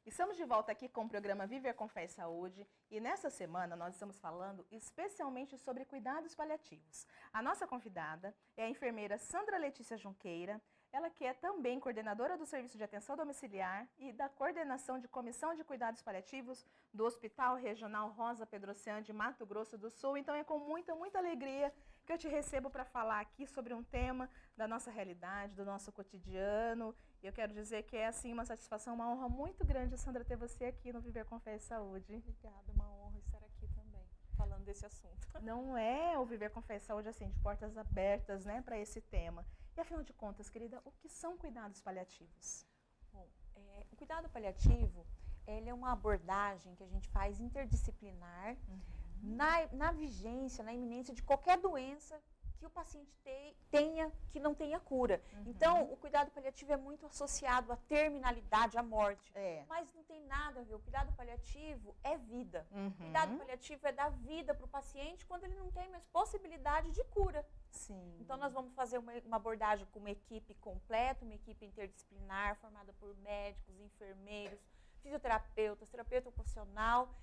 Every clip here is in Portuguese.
Estamos de volta aqui com o programa Viver com Fé e Saúde e nessa semana nós estamos falando especialmente sobre cuidados paliativos. A nossa convidada é a enfermeira Sandra Letícia Junqueira, ela que é também coordenadora do Serviço de Atenção Domiciliar e da coordenação de Comissão de Cuidados Paliativos do Hospital Regional Rosa Pedrocian de Mato Grosso do Sul. Então é com muita alegria que eu te recebo para falar aqui sobre um tema da nossa realidade, do nosso cotidiano. E eu quero dizer que é assim uma satisfação, uma honra muito grande, Sandra, ter você aqui no Viver com Fé e Saúde. Obrigada, uma honra estar aqui também, falando desse assunto. Não é o Viver com Fé e Saúde assim, de portas abertas, né, para esse tema. E afinal de contas, querida, o que são cuidados paliativos? Bom, o cuidado paliativo, ele é uma abordagem que a gente faz interdisciplinar na vigência, na iminência de qualquer doença que o paciente tenha, que não tenha cura. Então, o cuidado paliativo é muito associado à terminalidade, à morte. Mas não tem nada a ver. O cuidado paliativo é vida. O cuidado paliativo é dar vida para o paciente quando ele não tem mais possibilidade de cura. Sim. Então, nós vamos fazer uma abordagem com uma equipe completa, uma equipe interdisciplinar, formada por médicos, enfermeiros, fisioterapeutas, terapeuta ocupacional,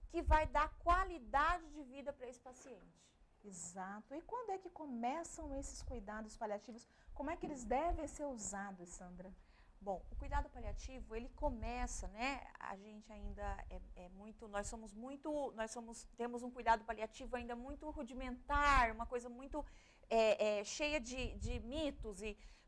que vai dar qualidade de vida para esse paciente. Exato. E quando é que começam esses cuidados paliativos? Como é que eles devem ser usados, Sandra? Bom, o cuidado paliativo, ele começa, né? A gente ainda temos um cuidado paliativo ainda muito rudimentar, uma coisa muito cheia de mitos.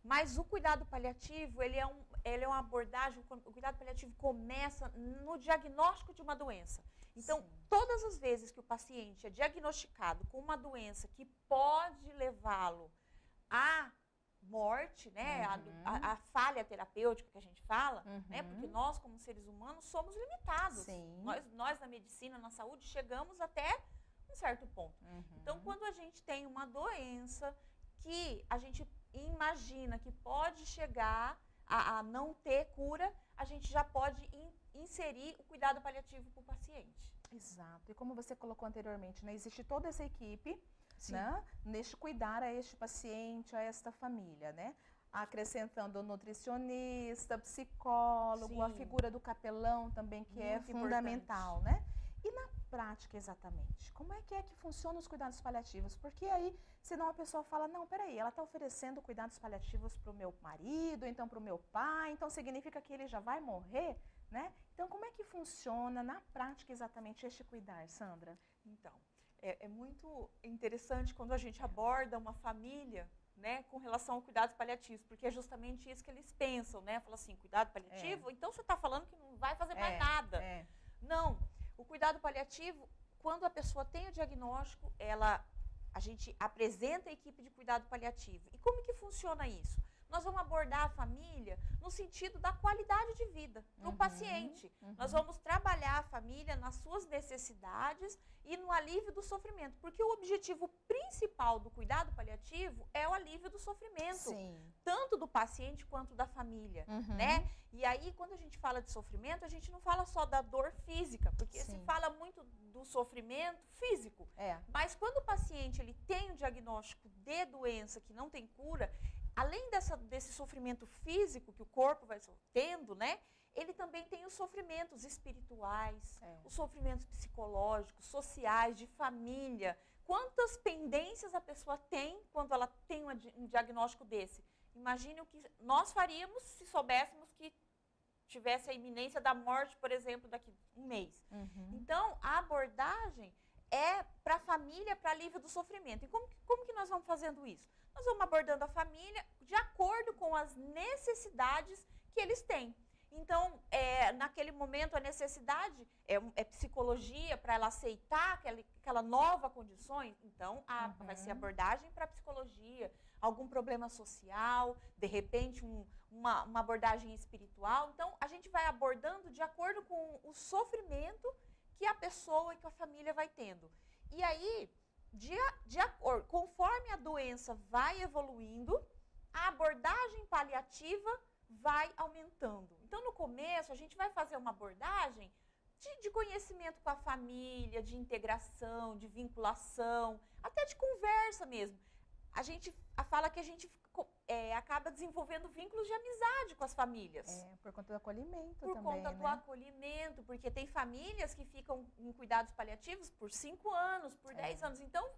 Mas o cuidado paliativo, ele é uma abordagem, o cuidado paliativo começa no diagnóstico de uma doença. Então, todas as vezes que o paciente é diagnosticado com uma doença que pode levá-lo à morte, né, a falha terapêutica que a gente fala, né, porque nós como seres humanos somos limitados. Nós na medicina, na saúde, chegamos até um certo ponto. Então, quando a gente tem uma doença que a gente imagina que pode chegar a não ter cura, a gente já pode inserir o cuidado paliativo para o paciente. Exato. E como você colocou anteriormente, né, existe toda essa equipe, né, neste cuidar a este paciente, a esta família, né? Acrescentando nutricionista, psicólogo, a figura do capelão também, que é fundamental, né? E na prática, exatamente, como é que funcionam os cuidados paliativos? Porque aí, senão a pessoa fala, não, peraí, ela está oferecendo cuidados paliativos para o meu marido, então para o meu pai, então significa que ele já vai morrer, né? Então, como é que funciona na prática exatamente este cuidar, Sandra? Então, é muito interessante quando a gente aborda uma família, né, com relação ao cuidados paliativos, porque é justamente isso que eles pensam, né? Fala assim, cuidado paliativo? Então você está falando que não vai fazer mais nada. Não, o cuidado paliativo, quando a pessoa tem o diagnóstico, a gente apresenta a equipe de cuidado paliativo. E como que funciona isso? Nós vamos abordar a família no sentido da qualidade de vida do paciente. Nós vamos trabalhar a família nas suas necessidades e no alívio do sofrimento. Porque o objetivo principal do cuidado paliativo é o alívio do sofrimento. Tanto do paciente quanto da família. Né? E aí, quando a gente fala de sofrimento, a gente não fala só da dor física. Porque se fala muito do sofrimento físico. Mas quando o paciente ele tem um diagnóstico de doença que não tem cura, além desse sofrimento físico que o corpo vai tendo, né? Ele também tem os sofrimentos espirituais, os sofrimentos psicológicos, sociais, de família. Quantas pendências a pessoa tem quando ela tem um diagnóstico desse? Imagine o que nós faríamos se soubéssemos que tivesse a iminência da morte, por exemplo, daqui a um mês. Então, a abordagem é para a família, para alívio do sofrimento. E como que nós vamos fazendo isso? Nós vamos abordando a família de acordo com as necessidades que eles têm. Então, naquele momento, a necessidade é psicologia para ela aceitar aquela nova condição. Então, vai ser abordagem para psicologia, algum problema social, de repente, uma abordagem espiritual. Então, a gente vai abordando de acordo com o sofrimento que a pessoa e que a família vai tendo. E aí, conforme a doença vai evoluindo, a abordagem paliativa vai aumentando. Então, no começo, a gente vai fazer uma abordagem de conhecimento com a família, de integração, de vinculação, até de conversa mesmo. A gente fala que a gente acaba desenvolvendo vínculos de amizade com as famílias. Por conta do acolhimento por também, conta do acolhimento, porque tem famílias que ficam em cuidados paliativos por 5 anos, por 10 anos. Então,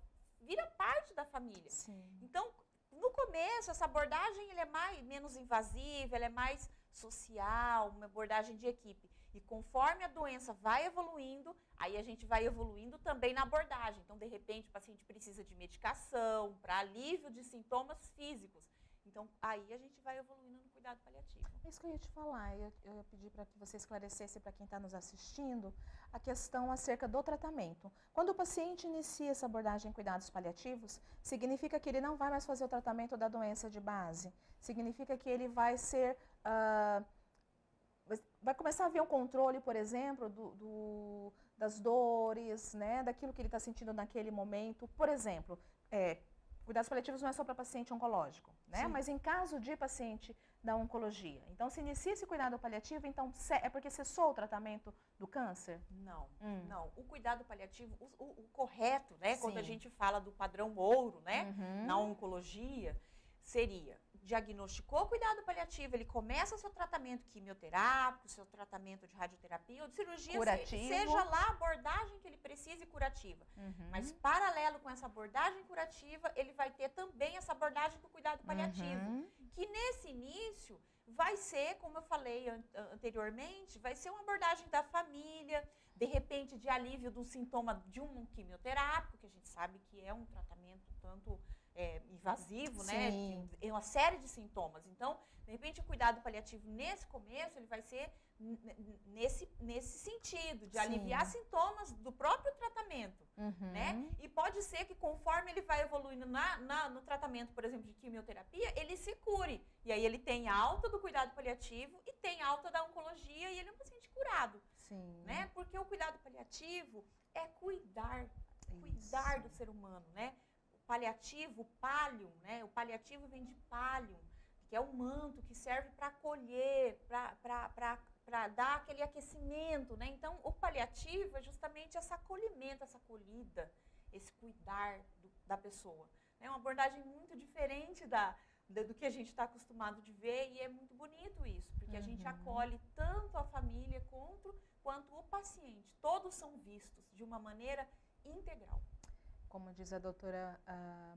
vira parte da família. Sim. Então, no começo, essa abordagem ela é menos invasiva, ela é mais social, uma abordagem de equipe. E conforme a doença vai evoluindo, aí a gente vai evoluindo também na abordagem. Então, de repente, o paciente precisa de medicação para alívio de sintomas físicos. Então, aí a gente vai evoluindo no cuidado paliativo. É isso que eu ia te falar. Eu ia pedir para que você esclarecesse para quem está nos assistindo a questão acerca do tratamento. Quando o paciente inicia essa abordagem em cuidados paliativos, significa que ele não vai mais fazer o tratamento da doença de base. Significa que ele vai ser... vai começar a haver um controle, por exemplo, das dores, né, daquilo que ele está sentindo naquele momento. Por exemplo, cuidados paliativos não é só para paciente oncológico, né? Mas em caso de paciente da oncologia. Então, se inicia esse cuidado paliativo, então é porque cessou o tratamento do câncer? Não, não. O cuidado paliativo, o correto, né, quando a gente fala do padrão ouro, né, na oncologia, seria... diagnosticou o cuidado paliativo, ele começa seu tratamento quimioterápico, seu tratamento de radioterapia ou de cirurgia, seja lá a abordagem que ele precise curativa. Mas, paralelo com essa abordagem curativa, ele vai ter também essa abordagem do cuidado paliativo, que nesse início vai ser, como eu falei anteriormente, vai ser uma abordagem da família, de repente de alívio do sintoma de um quimioterápico, que a gente sabe que é um tratamento tanto... invasivo, né? Tem uma série de sintomas. Então, de repente, o cuidado paliativo nesse começo, ele vai ser nesse sentido, de aliviar sintomas do próprio tratamento, né? E pode ser que conforme ele vai evoluindo no tratamento, por exemplo, de quimioterapia, ele se cure. E aí ele tem alta do cuidado paliativo e tem alta da oncologia e ele é um paciente curado, né? Porque o cuidado paliativo é cuidar do ser humano, né? Paliativo, pallium, né? O paliativo vem de pallium, que é o manto que serve para acolher, para dar aquele aquecimento, né? Então, o paliativo é justamente esse acolhimento, essa acolhida, esse cuidar da pessoa. É uma abordagem muito diferente do que a gente está acostumado de ver e é muito bonito isso, porque a gente acolhe tanto a família quanto o paciente. Todos são vistos de uma maneira integral. Como diz a doutora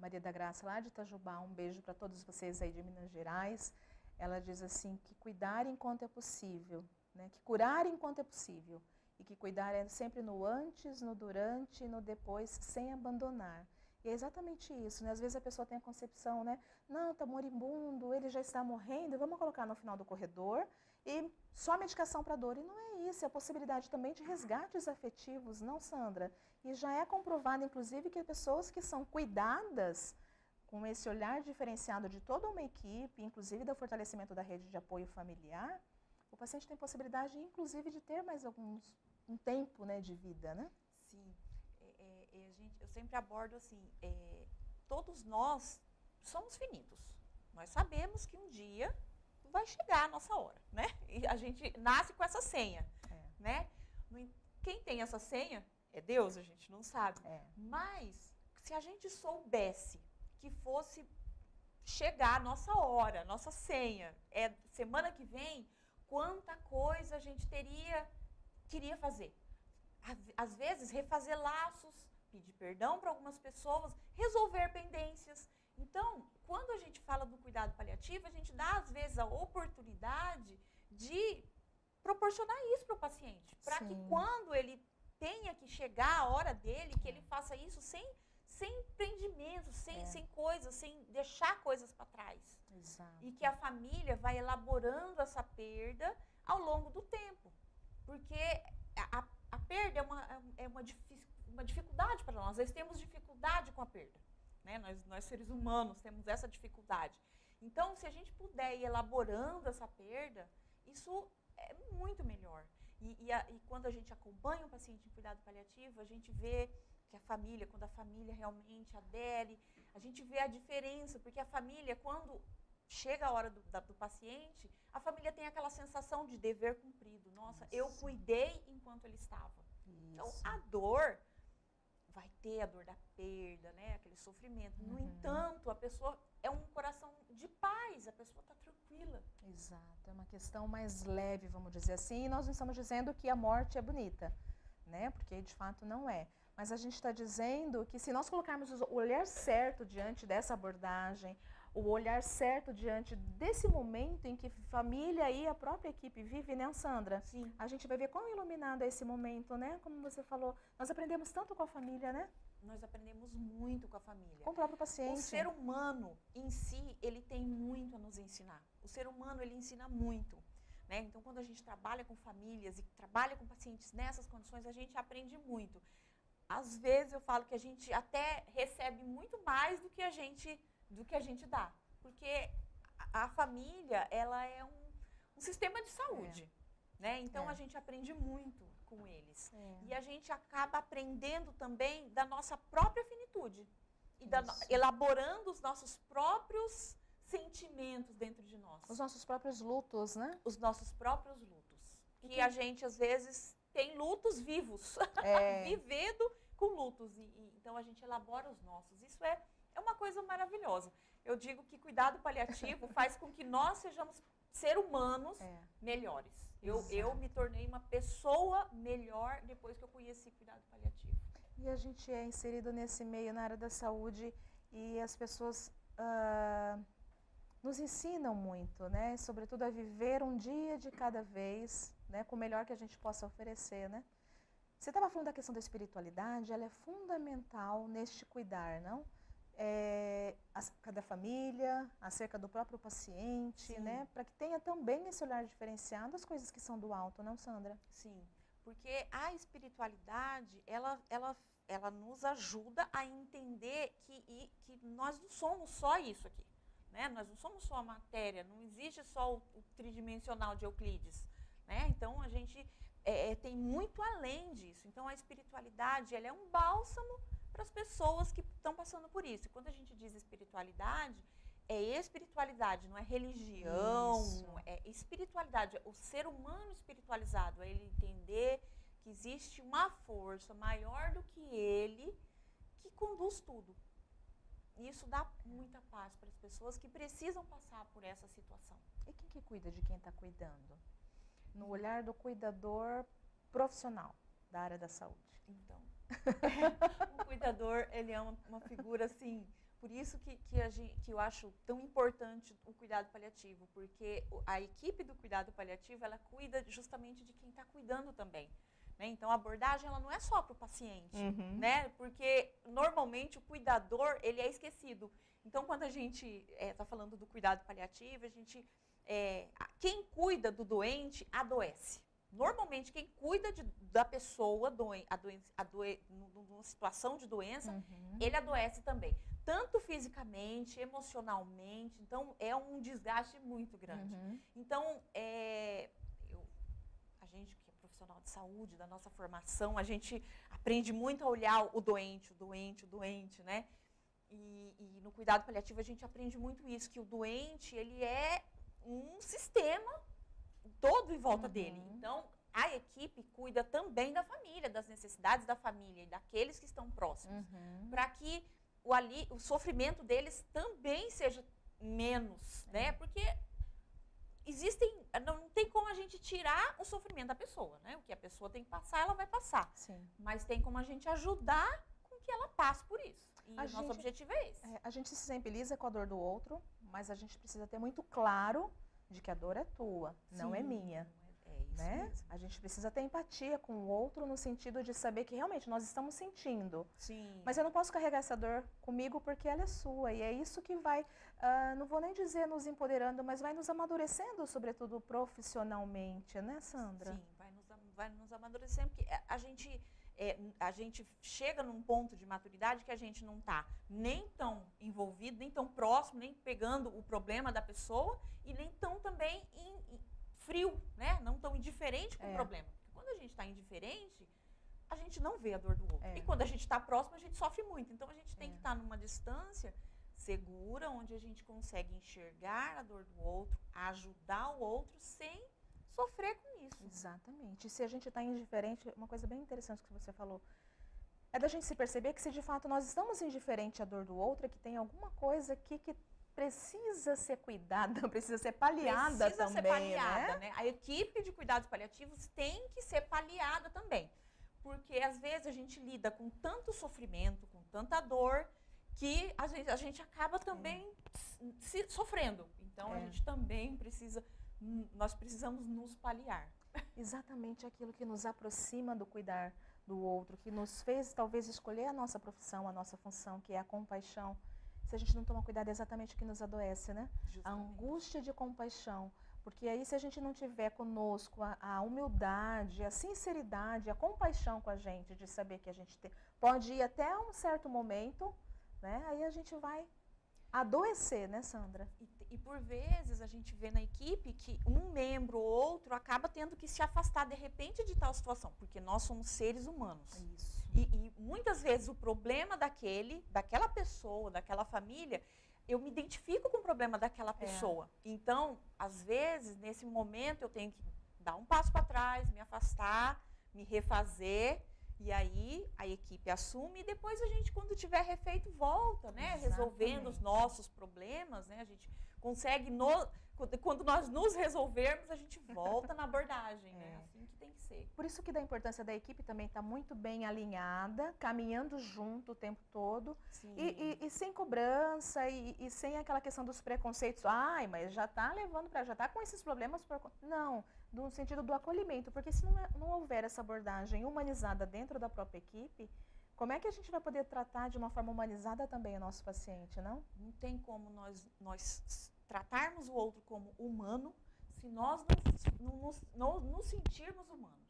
Maria da Graça, lá de Itajubá, um beijo para todos vocês aí de Minas Gerais. Ela diz assim, que cuidar enquanto é possível, né? Que curar enquanto é possível. E que cuidar é sempre no antes, no durante e no depois, sem abandonar. E é exatamente isso, né? Às vezes a pessoa tem a concepção, né? Não, está moribundo, ele já está morrendo, vamos colocar no final do corredor e só medicação para dor. E não é isso, é a possibilidade também de resgates afetivos, não, Sandra? E já é comprovado, inclusive, que pessoas que são cuidadas com esse olhar diferenciado de toda uma equipe, inclusive do fortalecimento da rede de apoio familiar, o paciente tem possibilidade, inclusive, de ter mais um tempo, né, de vida, né? Sim. Eu sempre abordo assim, todos nós somos finitos. Nós sabemos que um dia vai chegar a nossa hora, né? E a gente nasce com essa senha, né? Quem tem essa senha é Deus, a gente não sabe. Mas, se a gente soubesse que fosse chegar a nossa hora, nossa senha, semana que vem, quanta coisa a gente queria fazer. Às vezes, refazer laços, pedir perdão para algumas pessoas, resolver pendências. Então, quando a gente fala do cuidado paliativo, a gente dá, às vezes, a oportunidade de proporcionar isso para o paciente. Para que quando ele tenha que chegar a hora dele, que ele faça isso sem prendimento, sem coisas, sem deixar coisas para trás. Exato. E que a família vai elaborando essa perda ao longo do tempo. Porque a perda é uma dificuldade para nós. Nós temos dificuldade com a perda. Né? Nós, seres humanos, temos essa dificuldade. Então, se a gente puder ir elaborando essa perda, isso é muito melhor. E quando a gente acompanha um paciente em cuidado paliativo, a gente vê que quando a família realmente adere, a gente vê a diferença, porque a família, quando chega a hora do paciente, a família tem aquela sensação de dever cumprido. Nossa, eu cuidei enquanto ele estava. Então, a dor, vai ter a dor da perda, né? Aquele sofrimento. No entanto, a pessoa é um coração de pai, Exato, é uma questão mais leve, vamos dizer assim, e nós não estamos dizendo que a morte é bonita, né? Porque de fato não é. Mas a gente está dizendo que se nós colocarmos o olhar certo diante dessa abordagem, o olhar certo diante desse momento em que família e a própria equipe vive, né, Sandra? Sim. A gente vai ver quão iluminado é esse momento, né? Como você falou, nós aprendemos tanto com a família, né? Nós aprendemos muito com a família. Com o próprio paciente. O ser humano em si, ele tem muito a nos ensinar. O ser humano, ele ensina muito. Né? Então, quando a gente trabalha com famílias e trabalha com pacientes nessas condições, a gente aprende muito. Às vezes eu falo que a gente até recebe muito mais do que a gente dá. Porque a família, ela é um sistema de saúde. Né? Então, a gente aprende muito com eles. E a gente acaba aprendendo também da nossa própria finitude. E elaborando os nossos próprios sentimentos dentro de nós. Os nossos próprios lutos, né? Os nossos próprios lutos. E a gente, às vezes, tem lutos vivos. Vivendo com lutos. Então, a gente elabora os nossos. Isso é uma coisa maravilhosa. Eu digo que cuidado paliativo faz com que nós sejamos seres humanos melhores. Eu me tornei uma pessoa melhor depois que eu conheci cuidado paliativo. E a gente é inserido nesse meio na área da saúde e as pessoas nos ensinam muito, né? Sobretudo a viver um dia de cada vez, né? Com o melhor que a gente possa oferecer, né? Você estava falando da questão da espiritualidade, ela é fundamental neste cuidar, não? Acerca da família, acerca do próprio paciente, né? Para que tenha também esse olhar diferenciado as coisas que são do alto, não, Sandra? Sim, porque a espiritualidade, ela nos ajuda a entender que nós não somos só isso aqui, né? Nós não somos só a matéria, não existe só o tridimensional de Euclides, né? Então, a gente tem muito além disso. Então, a espiritualidade, ela é um bálsamo para as pessoas que estão passando por isso. E quando a gente diz espiritualidade, é espiritualidade, não é religião, é espiritualidade. O ser humano espiritualizado, é ele entender que existe uma força maior do que ele que conduz tudo. E isso dá muita paz para as pessoas que precisam passar por essa situação. E quem que cuida de quem está cuidando? No olhar do cuidador profissional da área da saúde. Então, o cuidador, ele é uma figura assim, por isso que eu acho tão importante o cuidado paliativo, porque a equipe do cuidado paliativo, ela cuida justamente de quem está cuidando também. Né? Então, a abordagem, ela não é só para o paciente, né? Porque normalmente o cuidador, ele é esquecido. Então, quando a gente está falando do cuidado paliativo, quem cuida do doente adoece. Normalmente, quem cuida da pessoa numa situação de doença, ele adoece também. Tanto fisicamente, emocionalmente. Então, é um desgaste muito grande. Então, a gente que é profissional de saúde, da nossa formação, a gente aprende muito a olhar o doente, né? E no cuidado paliativo, a gente aprende muito isso, que o doente, ele é um sistema todo em volta dele. Então, a equipe cuida também da família, das necessidades da família e daqueles que estão próximos, para que o sofrimento deles também seja menos, né? Porque não tem como a gente tirar o sofrimento da pessoa, né? O que a pessoa tem que passar, ela vai passar. Sim. Mas tem como a gente ajudar com que ela passe por isso. E o nosso objetivo é esse. A gente se sensibiliza com a dor do outro, mas a gente precisa ter muito claro de que a dor é tua, não é minha. Isso né? mesmo. A gente precisa ter empatia com o outro no sentido de saber que realmente nós estamos sentindo. Sim. Mas eu não posso carregar essa dor comigo porque ela é sua. E é isso que vai, não vou nem dizer nos empoderando, mas vai nos amadurecendo, sobretudo profissionalmente, né, Sandra? Sim, vai nos amadurecendo, porque a gente chega num ponto de maturidade que a gente não está nem tão envolvido, nem tão próximo, nem pegando o problema da pessoa e nem tão também frio, né? Não tão indiferente com o problema. Porque quando a gente está indiferente, a gente não vê a dor do outro. E quando a gente está próximo, a gente sofre muito. Então, a gente tem que estar numa distância segura, onde a gente consegue enxergar a dor do outro, ajudar o outro sem sofrer com isso. Exatamente. E se a gente está indiferente, uma coisa bem interessante que você falou, é da gente se perceber que se de fato nós estamos indiferentes à dor do outro, é que tem alguma coisa aqui que precisa ser cuidada, precisa ser paliada Precisa também, ser paliada, né? A equipe de cuidados paliativos tem que ser paliada também. Porque, às vezes, a gente lida com tanto sofrimento, com tanta dor, que a gente acaba também sofrendo. Então, a gente também nós precisamos nos paliar. Exatamente aquilo que nos aproxima do cuidar do outro, que nos fez, talvez, escolher a nossa profissão, a nossa função, que é a compaixão. Se a gente não toma cuidado, é exatamente o que nos adoece, né? Justamente. A angústia de compaixão. Porque aí, se a gente não tiver conosco a humildade, a sinceridade, a compaixão com a gente, de saber que a gente pode ir até um certo momento, né? Aí a gente vai adoecer, né, Sandra? E por vezes a gente vê na equipe que um membro ou outro acaba tendo que se afastar de repente de tal situação, porque nós somos seres humanos. Isso. E muitas vezes o problema daquela pessoa, daquela família, eu me identifico com o problema daquela pessoa. Então, às vezes, nesse momento, eu tenho que dar um passo para trás, me afastar, me refazer, e aí a equipe assume, e depois a gente, quando tiver refeito, volta, né? Exatamente. Resolvendo os nossos problemas, né? A gente consegue, quando nós nos resolvermos, a gente volta na abordagem, né? Assim que tem que ser. Por isso que da importância da equipe também estar muito bem alinhada, caminhando junto o tempo todo, e sem cobrança, e sem aquela questão dos preconceitos. Ai, mas já está levando para, já está com esses problemas. Não, no sentido do acolhimento, porque se não houver essa abordagem humanizada dentro da própria equipe, como é que a gente vai poder tratar de uma forma humanizada também o nosso paciente, não? Não tem como nós tratarmos o outro como humano se nós não nos sentirmos humanos,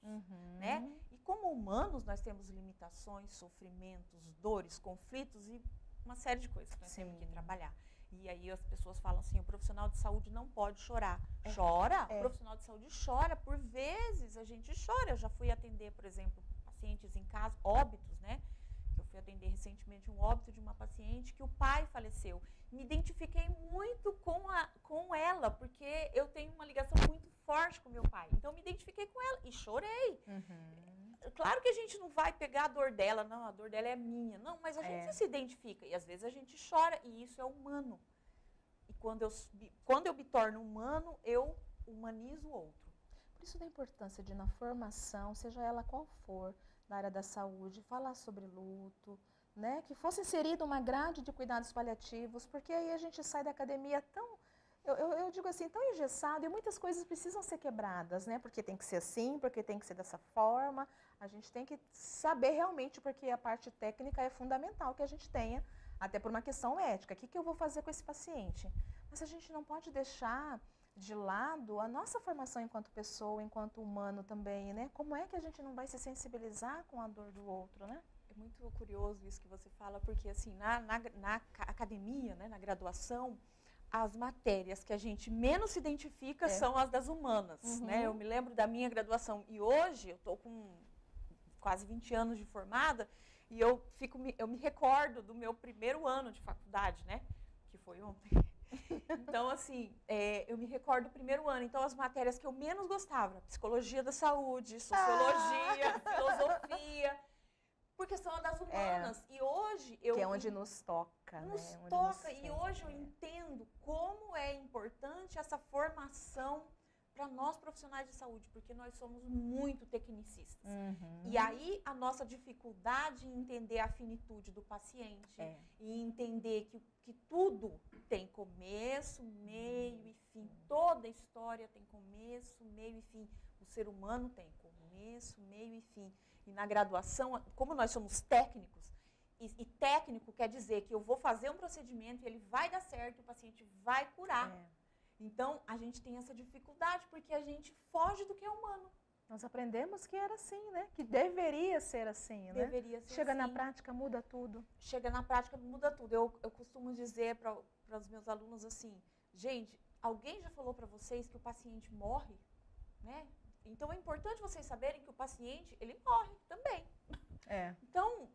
né? E como humanos, nós temos limitações, sofrimentos, dores, conflitos e uma série de coisas que nós temos que trabalhar. E aí as pessoas falam assim, o profissional de saúde não pode chorar. Chora? O profissional de saúde chora. Por vezes a gente chora. Eu já fui atender, por exemplo, pacientes em casa, óbitos, né? Eu fui atender recentemente um óbito de uma paciente que o pai faleceu. Me identifiquei muito com ela, porque eu tenho uma ligação muito forte com meu pai. Então, me identifiquei com ela e chorei. Claro que a gente não vai pegar a dor dela, não, a dor dela é minha. Não, mas a gente se identifica e às vezes a gente chora e isso é humano. E quando eu me torno humano, eu humanizo o outro. Por isso da importância de, na formação, seja ela qual for, na área da saúde, falar sobre luto, né? Que fosse inserida uma grade de cuidados paliativos, porque aí a gente sai da academia tão, eu digo assim, tão engessado, e muitas coisas precisam ser quebradas, né? Porque tem que ser assim, porque tem que ser dessa forma. A gente tem que saber realmente, porque a parte técnica é fundamental que a gente tenha, até por uma questão ética. O que eu vou fazer com esse paciente? Mas a gente não pode deixar de lado a nossa formação enquanto pessoa, enquanto humano também, né? Como é que a gente não vai se sensibilizar com a dor do outro, né? É muito curioso isso que você fala, porque assim, na academia, né, na graduação, as matérias que a gente menos se identifica são as das humanas, né? Eu me lembro da minha graduação e hoje eu estou com quase 20 anos de formada e eu me recordo do meu primeiro ano de faculdade, né? Que foi ontem. Então, assim, eu me recordo do primeiro ano. Então, as matérias que eu menos gostava, psicologia da saúde, sociologia, filosofia, porque são das humanas. E hoje que é onde nos toca, nos né? toca. E hoje eu entendo como é importante essa formação para nós profissionais de saúde, porque nós somos muito tecnicistas. E aí a nossa dificuldade em entender a finitude do paciente e entender que tudo tem começo, meio e fim. Toda história tem começo, meio e fim. O ser humano tem começo, meio e fim. E na graduação, como nós somos técnicos, e técnico quer dizer que eu vou fazer um procedimento e ele vai dar certo, o paciente vai curar. Então, a gente tem essa dificuldade porque a gente foge do que é humano. Nós aprendemos que era assim, né? Que deveria ser assim, né? Deveria ser Chega assim. na prática, muda tudo. Chega na prática, muda tudo. Eu costumo dizer para os meus alunos assim, gente, alguém já falou para vocês que o paciente morre? Né? Então, é importante vocês saberem que o paciente, ele morre também. Então,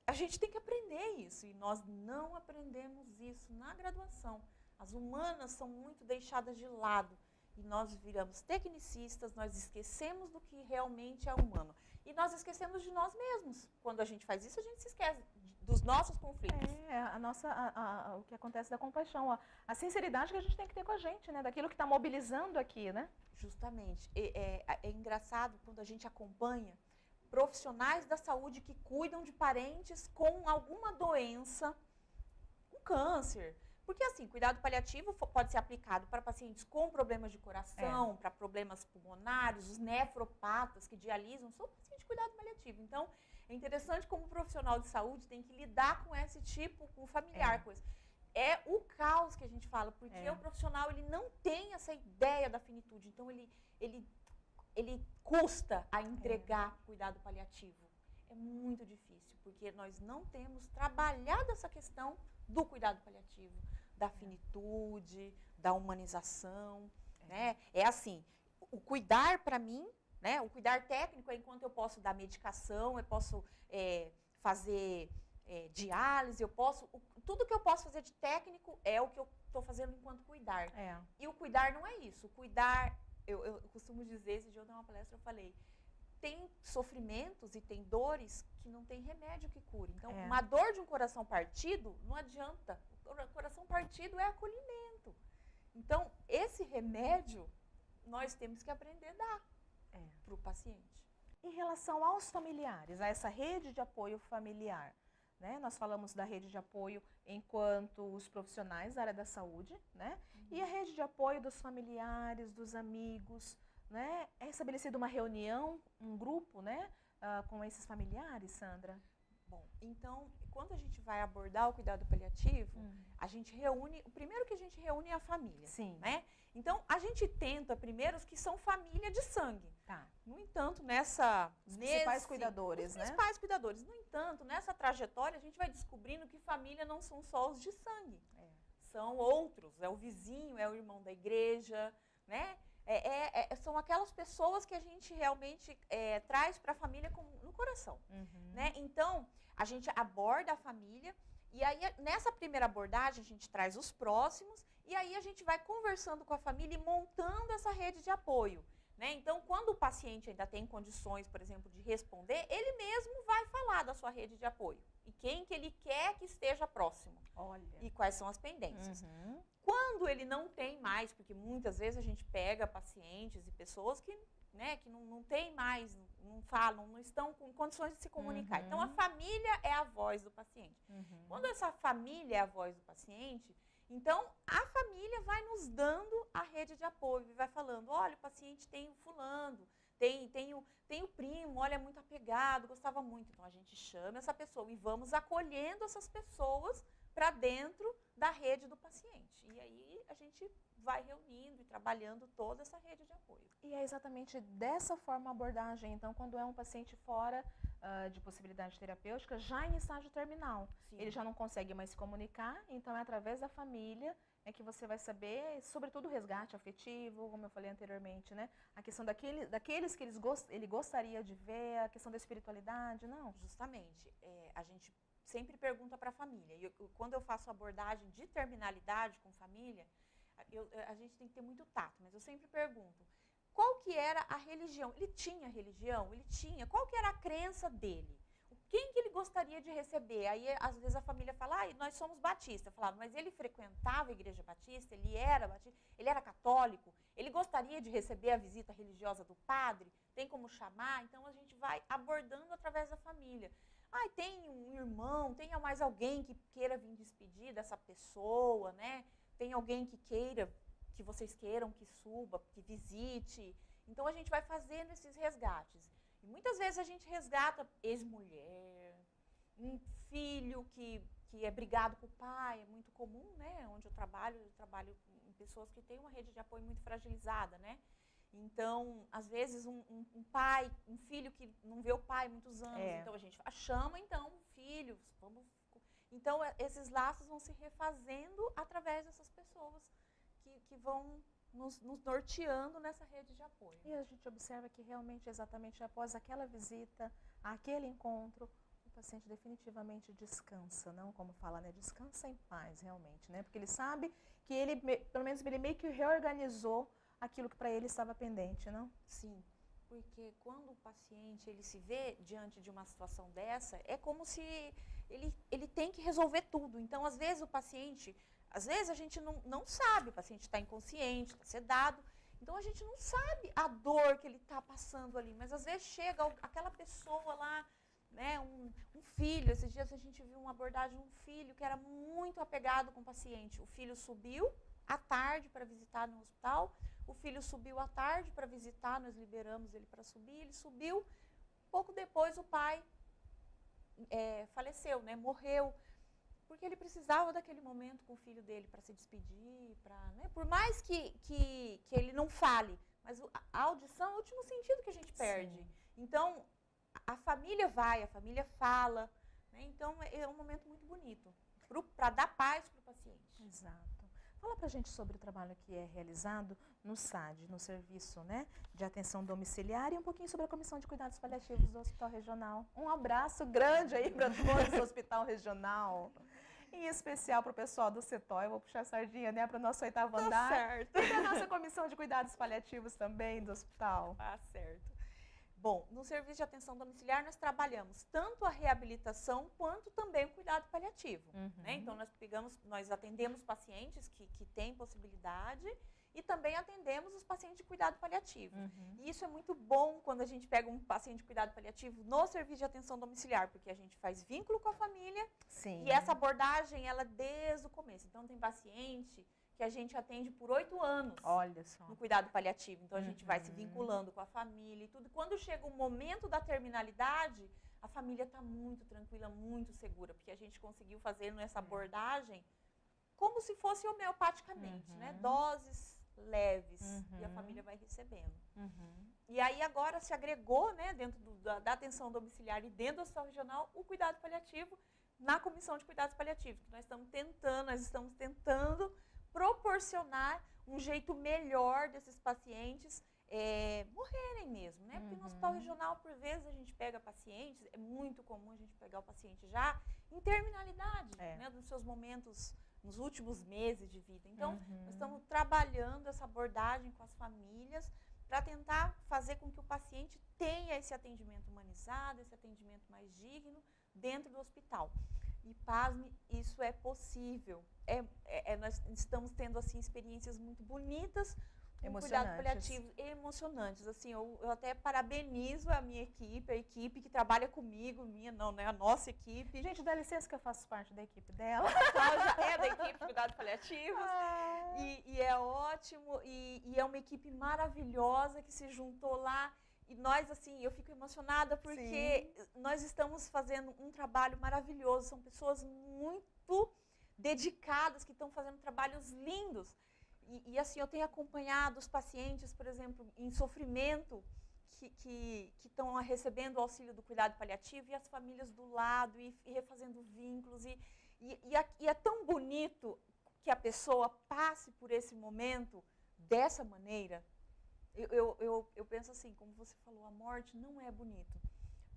a gente tem que aprender isso. E nós não aprendemos isso na graduação. As humanas são muito deixadas de lado e nós viramos tecnicistas, nós esquecemos do que realmente é humano. E nós esquecemos de nós mesmos. Quando a gente faz isso, a gente se esquece dos nossos conflitos. O que acontece da compaixão, a sinceridade que a gente tem que ter com a gente, né? Daquilo que está mobilizando aqui, né? Justamente. É engraçado quando a gente acompanha profissionais da saúde que cuidam de parentes com alguma doença, um câncer. Porque, assim, cuidado paliativo pode ser aplicado para pacientes com problemas de coração, para problemas pulmonares, os nefropatas que dialisam, são pacientes de cuidado paliativo. Então, é interessante como o profissional de saúde tem que lidar com esse tipo, com o familiar, coisa. É o caos que a gente fala, porque o profissional, ele não tem essa ideia da finitude. Então, ele custa a entregar cuidado paliativo. É muito difícil, porque nós não temos trabalhado essa questão do cuidado paliativo, da finitude, da humanização, né? É assim, o cuidar para mim, né? O cuidar técnico é enquanto eu posso dar medicação, eu posso fazer diálise, tudo que eu posso fazer de técnico é o que eu estou fazendo enquanto cuidar. E o cuidar não é isso. O cuidar, eu costumo dizer, esse dia eu dei uma palestra, eu falei, tem sofrimentos e tem dores que não tem remédio que cure. Então, uma dor de um coração partido não adianta. O coração partido é acolhimento. Então, esse remédio, nós temos que aprender a dar para o paciente. Em relação aos familiares, a essa rede de apoio familiar, né? Nós falamos da rede de apoio enquanto os profissionais da área da saúde, né? E a rede de apoio dos familiares, dos amigos, né? É estabelecida uma reunião, um grupo, né? Com esses familiares, Sandra? Bom, então, quando a gente vai abordar o cuidado paliativo, a gente reúne, o primeiro que a gente reúne é a família. Sim. Né? Então, a gente tenta primeiro os que são família de sangue. Tá. No entanto, os principais cuidadores, né? Os principais cuidadores. No entanto, nessa trajetória, a gente vai descobrindo que família não são só os de sangue. São outros, é o vizinho, é o irmão da igreja, né? São aquelas pessoas que a gente realmente traz para a família no coração. Né? Então, a gente aborda a família e aí nessa primeira abordagem a gente traz os próximos e aí a gente vai conversando com a família e montando essa rede de apoio. Né? Então, quando o paciente ainda tem condições, por exemplo, de responder, ele mesmo vai falar da sua rede de apoio. E quem que ele quer que esteja próximo. Olha. E quais são as pendências. Quando ele não tem mais, porque muitas vezes a gente pega pacientes e pessoas que, né, que não tem mais, não falam, não estão com condições de se comunicar. Então, a família é a voz do paciente. Quando essa família é a voz do paciente, então a família vai nos dando a rede de apoio, vai falando, olha, o paciente tem o fulano, tem o primo, olha, é muito apegado, gostava muito. Então, a gente chama essa pessoa e vamos acolhendo essas pessoas para dentro da rede do paciente. E aí a gente vai reunindo e trabalhando toda essa rede de apoio. E é exatamente dessa forma a abordagem, então, quando é um paciente fora de possibilidade terapêutica, já em estágio terminal. Sim. Ele já não consegue mais se comunicar, então é através da família que você vai saber, sobretudo o resgate afetivo, como eu falei anteriormente, né? A questão daqueles que ele gostaria de ver, a questão da espiritualidade, não? Justamente. A gente sempre pergunta para a família. E quando eu faço abordagem de terminalidade com família, a gente tem que ter muito tato, mas eu sempre pergunto, qual que era a religião? Ele tinha religião? Ele tinha. Qual que era a crença dele? Quem que ele gostaria de receber? Aí, às vezes, a família fala, nós somos batistas. Eu falava, mas ele frequentava a igreja batista? Ele era batista? Ele era católico? Ele gostaria de receber a visita religiosa do padre? Tem como chamar? Então, a gente vai abordando através da família. Tem um irmão, tem mais alguém que queira vir despedir dessa pessoa, né? Tem alguém que vocês queiram que suba, que visite. Então, a gente vai fazendo esses resgates. E muitas vezes a gente resgata ex-mulher, um filho que é brigado com o pai, é muito comum, né? Onde eu trabalho em pessoas que têm uma rede de apoio muito fragilizada, né? Então, às vezes, um pai, um filho que não vê o pai há muitos anos, então a gente chama, então, filhos, vamos... Então, esses laços vão se refazendo através dessas pessoas que vão nos norteando nessa rede de apoio. E a gente observa que realmente, exatamente após aquela visita, aquele encontro, o paciente definitivamente descansa, não como fala, né? Descansa em paz, realmente, né? Porque ele sabe que ele, pelo menos ele meio que reorganizou aquilo que para ele estava pendente, não? Sim. porque quando o paciente ele se vê diante de uma situação dessa, é como se ele tem que resolver tudo. Então, às vezes às vezes a gente não sabe, o paciente está inconsciente, está sedado, então a gente não sabe a dor que ele está passando ali, mas às vezes chega aquela pessoa lá, né, um filho, esses dias a gente viu uma abordagem de um filho que era muito apegado com o paciente. O filho subiu à tarde para visitar no hospital, o filho subiu à tarde para visitar, nós liberamos ele para subir, ele subiu, pouco depois o pai faleceu, né, morreu, porque ele precisava daquele momento com o filho dele para se despedir, né, por mais que ele não fale, mas a audição é o último sentido que a gente perde. Sim. Então, a família vai, a família fala, né? Então é um momento muito bonito para dar paz para o paciente. Exato. Fala pra gente sobre o trabalho que é realizado no SAD, no Serviço, né, de Atenção Domiciliar, e um pouquinho sobre a Comissão de Cuidados Paliativos do Hospital Regional. Um abraço grande aí para todos do Hospital Regional. Em especial para o pessoal do CETOI, eu vou puxar a sardinha, né, para o nosso 8º andar. Certo. E para a nossa Comissão de Cuidados Paliativos também do hospital. Tá certo. Bom, no serviço de atenção domiciliar nós trabalhamos tanto a reabilitação quanto também o cuidado paliativo. Né? Então nós atendemos pacientes que têm possibilidade e também atendemos os pacientes de cuidado paliativo. E isso é muito bom quando a gente pega um paciente de cuidado paliativo no serviço de atenção domiciliar, porque a gente faz vínculo com a família. Sim. E essa abordagem, ela desde o começo. Então tem paciente que a gente atende por 8 anos. Olha só. No cuidado paliativo. Então, a gente vai se vinculando com a família e tudo. Quando chega o momento da terminalidade, a família está muito tranquila, muito segura, porque a gente conseguiu fazer nessa abordagem como se fosse homeopaticamente, né? Doses leves, e a família vai recebendo. E aí, agora se agregou, né, dentro da atenção domiciliar e dentro do hospital regional, o cuidado paliativo na Comissão de Cuidados Paliativos, que nós estamos tentando proporcionar um jeito melhor desses pacientes morrerem mesmo, né? Porque no hospital regional, por vezes, a gente pega pacientes, é muito comum a gente pegar o paciente já em terminalidade, né? Dos seus momentos, nos últimos meses de vida. Então, nós estamos trabalhando essa abordagem com as famílias para tentar fazer com que o paciente tenha esse atendimento humanizado, esse atendimento mais digno dentro do hospital. E, pasme, isso é possível. Nós estamos tendo assim, experiências muito bonitas com cuidado paliativo, emocionantes. Assim, eu até parabenizo a minha equipe, a equipe que trabalha comigo, a nossa equipe. Gente, dá licença que eu faço parte da equipe dela. A Cláudia é da equipe de cuidados paliativos. E é ótimo. E é uma equipe maravilhosa que se juntou lá. E nós, assim, eu fico emocionada porque nós estamos fazendo um trabalho maravilhoso. São pessoas muito dedicadas, que estão fazendo trabalhos lindos. E assim, eu tenho acompanhado os pacientes, por exemplo, em sofrimento, que estão recebendo o auxílio do cuidado paliativo, e as famílias do lado, e refazendo vínculos. E é tão bonito que a pessoa passe por esse momento dessa maneira. Eu penso assim, como você falou, a morte não é bonito.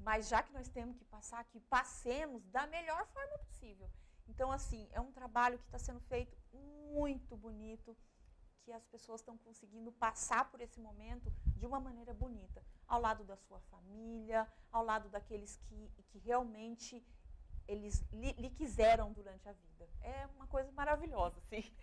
Mas já que nós temos que passar, que passemos da melhor forma possível. Então, assim, é um trabalho que está sendo feito muito bonito, que as pessoas estão conseguindo passar por esse momento de uma maneira bonita. Ao lado da sua família, ao lado daqueles que realmente eles lhe quiseram durante a vida. É uma coisa maravilhosa, assim.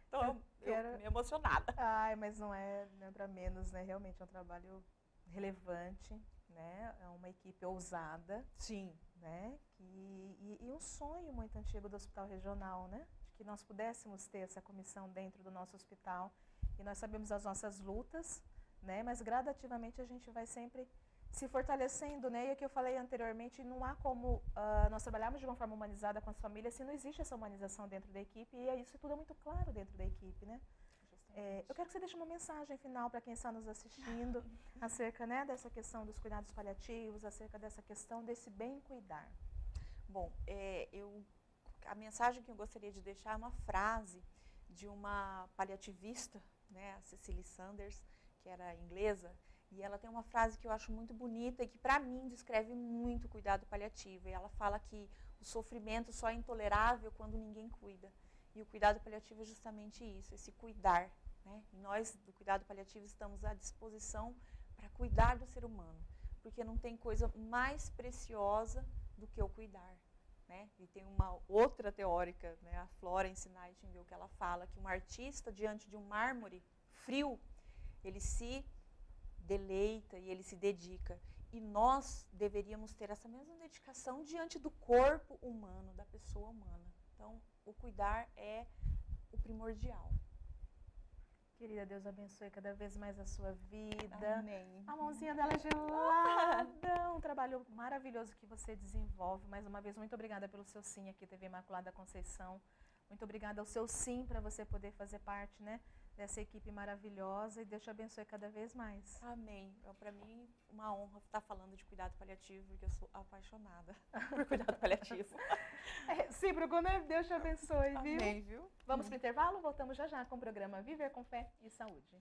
Então, eu me emocionada. Ai, mas não é para menos, né? Realmente é um trabalho relevante, né? É uma equipe ousada. Sim. Né? E um sonho muito antigo do Hospital Regional, né? De que nós pudéssemos ter essa comissão dentro do nosso hospital. E nós sabemos as nossas lutas, né? Mas gradativamente a gente vai sempre se fortalecendo, né? E o que eu falei anteriormente, não há como nós trabalharmos de uma forma humanizada com as famílias se não existe essa humanização dentro da equipe, e isso tudo é muito claro dentro da equipe, né? Eu quero que você deixe uma mensagem final para quem está nos assistindo acerca, né, dessa questão dos cuidados paliativos, acerca dessa questão desse bem cuidar. Bom, a mensagem que eu gostaria de deixar é uma frase de uma paliativista, né, a Cecily Sanders, que era inglesa, e ela tem uma frase que eu acho muito bonita e que, para mim, descreve muito o cuidado paliativo. E ela fala que o sofrimento só é intolerável quando ninguém cuida. E o cuidado paliativo é justamente isso, esse cuidar. Né? E nós, do cuidado paliativo, estamos à disposição para cuidar do ser humano, porque não tem coisa mais preciosa do que o cuidar, né? E tem uma outra teórica, né, a Florence Nightingale, que ela fala que um artista diante de um mármore frio, ele se deleita e ele se dedica. E nós deveríamos ter essa mesma dedicação diante do corpo humano, da pessoa humana. Então, o cuidar é o primordial. Querida, Deus abençoe cada vez mais a sua vida. Amém. A mãozinha dela é gelada. Um trabalho maravilhoso que você desenvolve. Mais uma vez, muito obrigada pelo seu sim aqui, TV Imaculada Conceição. Muito obrigada ao seu sim para você poder fazer parte, né, dessa equipe maravilhosa. E Deus te abençoe cada vez mais. Amém. Para mim, uma honra estar falando de cuidado paliativo, porque eu sou apaixonada por cuidado paliativo. É recíproco, né? Deus te abençoe, viu? Amém, viu? Vamos para o intervalo? Voltamos já já com o programa Viver com Fé e Saúde.